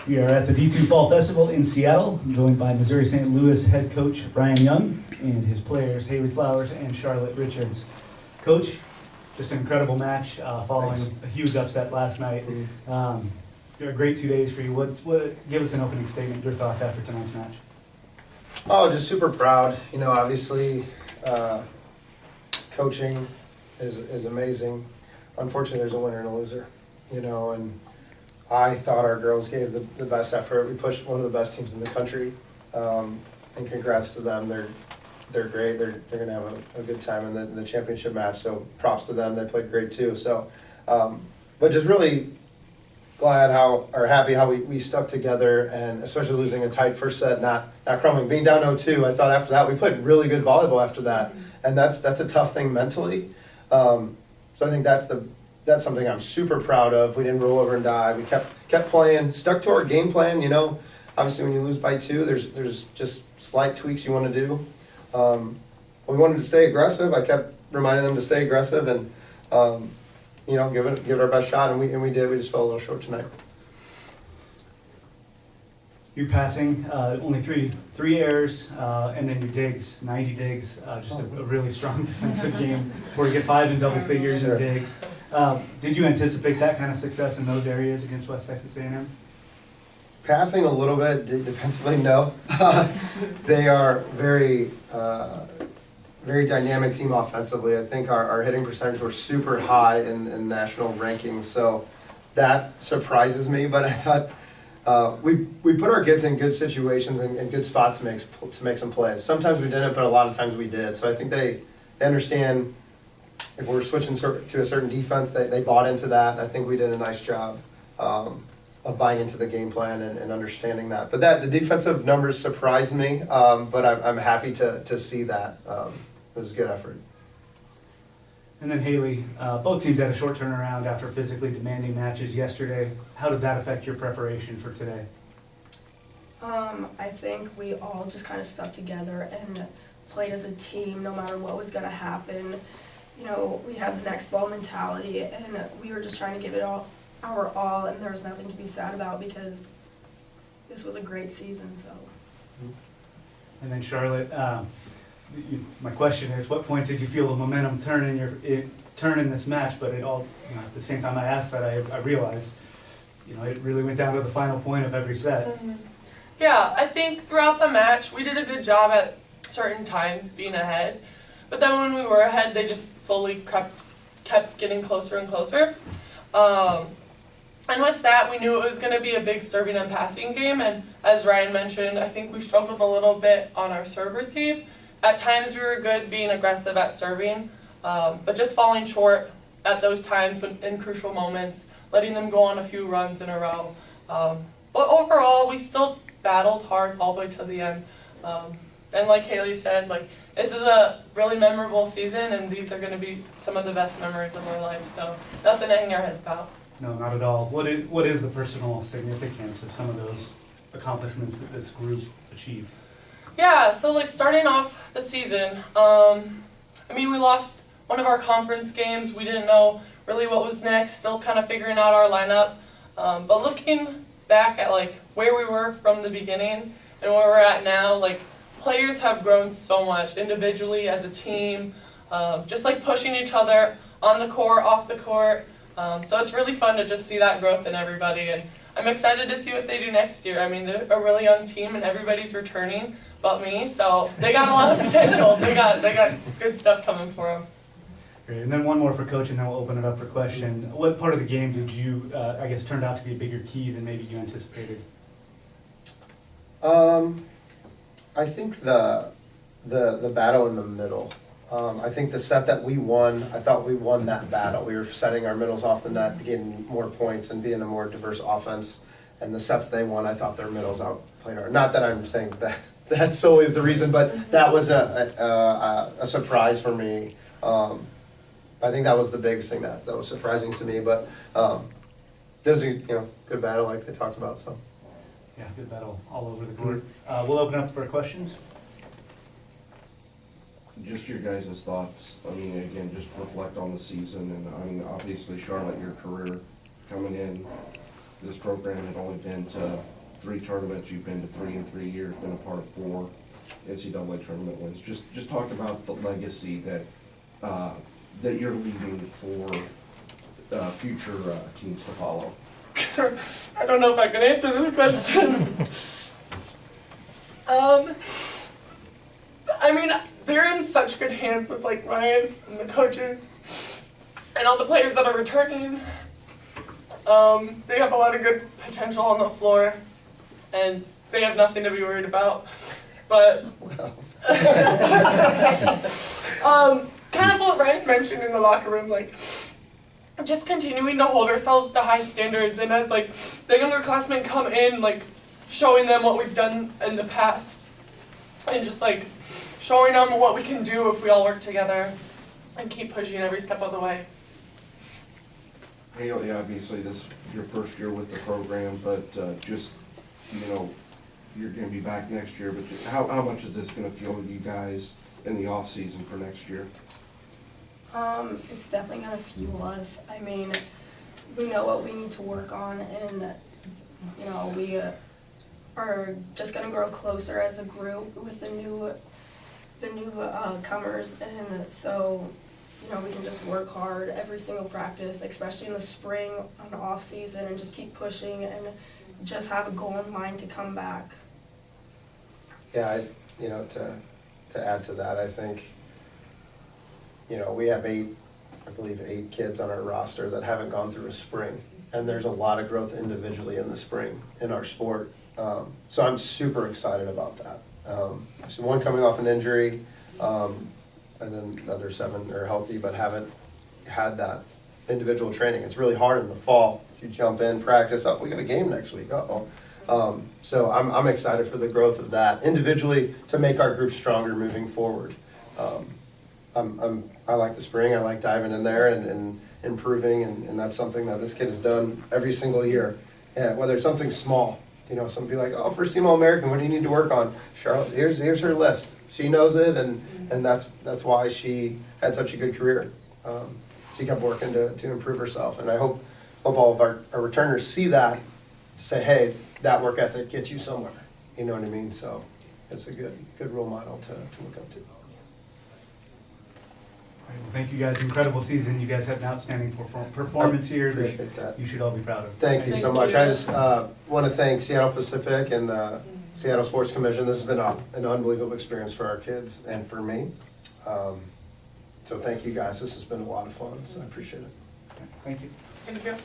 We are at the D2 Fall Festival in Seattle. I'm joined by Missouri St. Louis head coach Brian Young and his players Hailey Flowers and Charlotte Richards. Coach, just an incredible match following a huge upset last night. A great 2 days for you. Give us an opening statement, your thoughts after tonight's match. Oh, just super proud. You know, obviously, coaching is amazing. Unfortunately, there's a winner and a loser. You know, and I thought our girls gave the best effort. We pushed one of the best teams in the country, and congrats to them. They're great. They're going to have a good time in the championship match. So props to them. They played great too. So, but just really glad happy how we stuck together, and especially losing a tight first set, not crumbling. Being down 0-2, I thought after that we played really good volleyball after that, and that's a tough thing mentally. So I think that's something I'm super proud of. We didn't roll over and die. We kept playing, stuck to our game plan. You know, obviously when you lose by 2, there's just slight tweaks you want to do. We wanted to stay aggressive. I kept reminding them to stay aggressive and you know, give it our best shot, and we did. We just fell a little short tonight. Your passing, only three errors, and then your digs, 90 digs, just a really strong defensive game where you get 5 in double figures in digs. Did you anticipate that kind of success in those areas against West Texas A&M? Passing a little bit, defensively, no. They are very dynamic team offensively. I think our hitting percentage were super high in national rankings, so that surprises me. But I thought we put our kids in good situations and good spots to make some plays. Sometimes we didn't, but a lot of times we did. So I think they understand if we're switching to a certain defense, they bought into that. And I think we did a nice job of buying into the game plan and understanding that. But the defensive numbers surprised me, but I'm happy to see that. It was a good effort. And then Hailey, both teams had a short turnaround after physically demanding matches yesterday. How did that affect your preparation for today? I think we all just kind of stuck together and played as a team no matter what was going to happen. You know, we had the next ball mentality, and we were just trying to give it our all, and there was nothing to be sad about because this was a great season. So. And then Charlotte, my question is, what point did you feel the momentum turn in this match? But it all, you know, at the same time I asked that, I realized, you know, it really went down to the final point of every set. Mm-hmm. Yeah, I think throughout the match we did a good job at certain times being ahead, but then when we were ahead, they just slowly kept getting closer and closer. And with that, we knew it was going to be a big serving and passing game. And as Ryan mentioned, I think we struggled a little bit on our serve receive. At times we were good being aggressive at serving, but just falling short at those times in crucial moments, letting them go on a few runs in a row. But overall, we still battled hard all the way to the end. And like Hailey said, like, this is a really memorable season, and these are going to be some of the best memories of our life. So nothing to hang our heads about. No, not at all. What is the personal significance of some of those accomplishments that this group achieved? Yeah, so like starting off the season, I mean, we lost one of our conference games. We didn't know really what was next, still kind of figuring out our lineup. But looking back at like where we were from the beginning and where we're at now, like players have grown so much individually as a team, just like pushing each other on the court, off the court. So it's really fun to just see that growth in everybody, and I'm excited to see what they do next year. I mean, they're a really young team, and everybody's returning but me, so they got a lot of potential. They got good stuff coming for them. Great. And then one more for Coach, and then we'll open it up for question. What part of the game did you, I guess, turned out to be a bigger key than maybe you anticipated? I think the battle in the middle. I think the set that we won, I thought we won that battle. We were setting our middles off the net, getting more points and being a more diverse offense. And the sets they won, I thought their middles outplayed our. Not that I'm saying that solely is the reason, but that was a surprise for me. I think that was the biggest thing that was surprising to me. But there's a good battle like they talked about. So yeah, good battle all over the court. We'll open up for questions. Just your guys' thoughts. I mean, again, just reflect on the season, and I mean, obviously, Charlotte, your career coming in this program had only been to 3 tournaments, you've been to 3 in 3 years, been a part of 4 NCAA tournament wins. Just talk about the legacy that that you're leaving for future teams to follow. I don't know if I can answer this question. I mean, they're in such good hands with like Ryan and the coaches and all the players that are returning. They have a lot of good potential on the floor, and they have nothing to be worried about. But kind of what Ryan mentioned in the locker room, like just continuing to hold ourselves to high standards, and as like the younger classmen come in, like showing them what we've done in the past, and just like showing them what we can do if we all work together and keep pushing every step of the way. Hailey, obviously this is your first year with the program, but just, you know, you're going to be back next year, but just how much is this going to fuel you guys in the off season for next year? It's definitely gonna fuel us. I mean, we know what we need to work on, and you know, we are just gonna grow closer as a group with the new comers, and so you know, we can just work hard every single practice, especially in the spring on the off season, and just keep pushing and just have a goal in mind to come back. Yeah, you know, to add to that, I think, you know, we have 8 kids on our roster that haven't gone through a spring, and there's a lot of growth individually in the spring in our sport. So I'm super excited about that. So one coming off an injury, and then the other 7 are healthy but haven't had that individual training. It's really hard in the fall. You jump in, practice, oh, we got a game next week, uh-oh. So I'm excited for the growth of that individually to make our group stronger moving forward. I like the spring, I like diving in there and improving, and that's something that this kid has done every single year. Yeah, whether it's something small, you know, some people like, oh, first team All-American, what do you need to work on? Charlotte, here's her list. She knows it, and that's why she had such a good career. She kept working to improve herself, and I hope all of our returners see that, to say, hey, that work ethic gets you somewhere. You know what I mean? So it's a good role model to look up to. All right, well, thank you guys. Incredible season. You guys had an outstanding performance here. Appreciate that. You should all be proud of. Thank you so much. I just want to thank Seattle Pacific and the Seattle Sports Commission. This has been an unbelievable experience for our kids and for me. So thank you guys. This has been a lot of fun, so I appreciate it. Thank you. Thank you.